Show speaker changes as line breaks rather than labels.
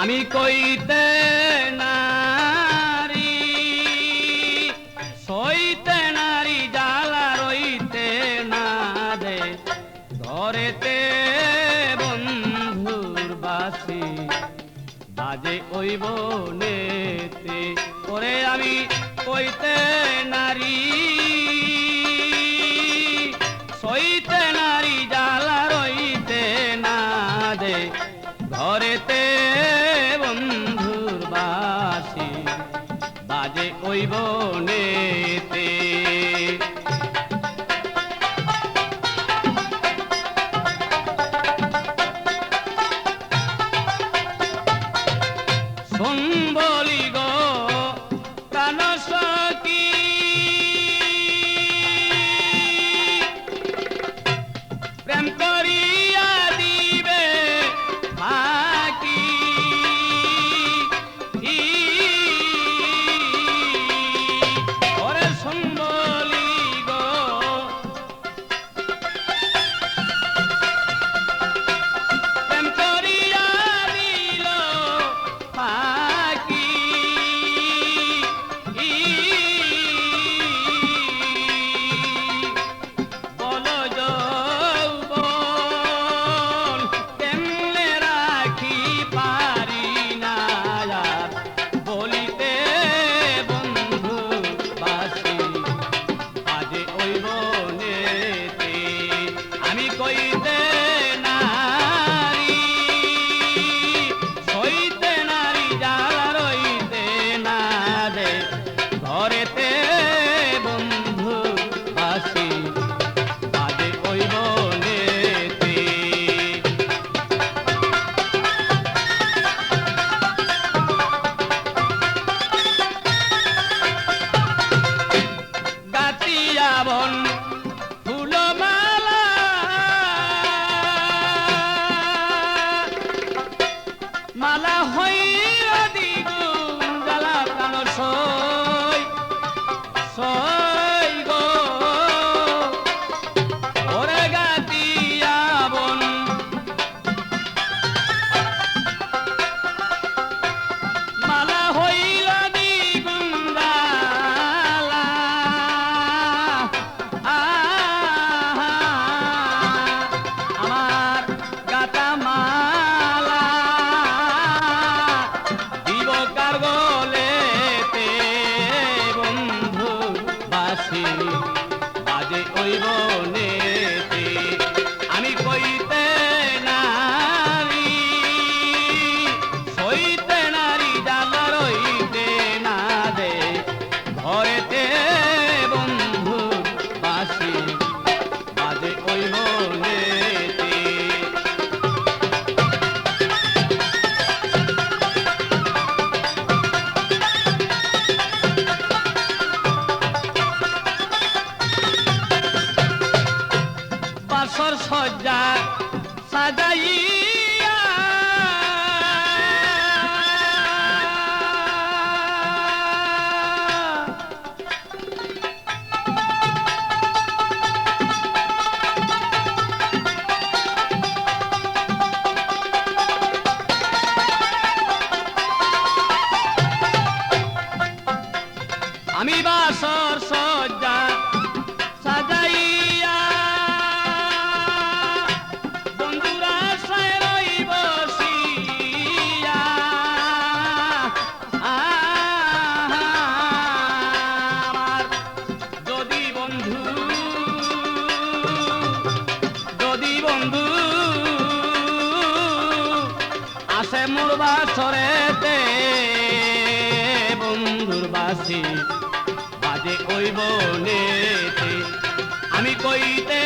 আমি কইতে নারী সইতে নারী জ্বালা রইতে না দে ঘরেতে বন্ধুর বাসি বাজে ওই বনেতে ওরে আমি কইতে নারী সইতে নারী জ্বালা রইতে না দে ঘরেতে বন্ধুর বাসি বাজে ওই বনেতে শোন বলি গো প্রাণ সখী প্রেম করিয়া দিবে ফাঁকি ওরে শোন বলি গো প্রেম করিয়া দিল ফাঁকি বলো যৌবন কেমনে রাখি পারি না আর বলিতে বন্ধু বাসি আজে ওই বনেতে আমি কইতে নারী সইতে নারী জ্বালা রইতে না দে ঘরেতে বন্ধু বাসি আজে ওই বনেতে গাতিয়া বন ফুলমালা মালা হইয়া দিগুম জ্বালা প্রাণ সই সই গো ওরে গাতিয়া বন মালা হইলা দিগুম জ্বালা আমার গাতা মালা দিব কার গলেতে বন্ধু বাসি বাজে ওই বনেতে আমি কইতে নারী সইতে নারী জ্বালা রইতে না দে ঘরেতে বন্ধু বাসি বাজে ওই বনেতে বাসর সজ্জা সাজাইয়া আমি বাসর সজ্জা সাজাইয়া বন্ধুরা সায় রই বসিয়া আমার যদি বন্ধু আসে মোর বাসরেতে বন্ধুর বাসি বাজে ওই বনেতে আমি কইতে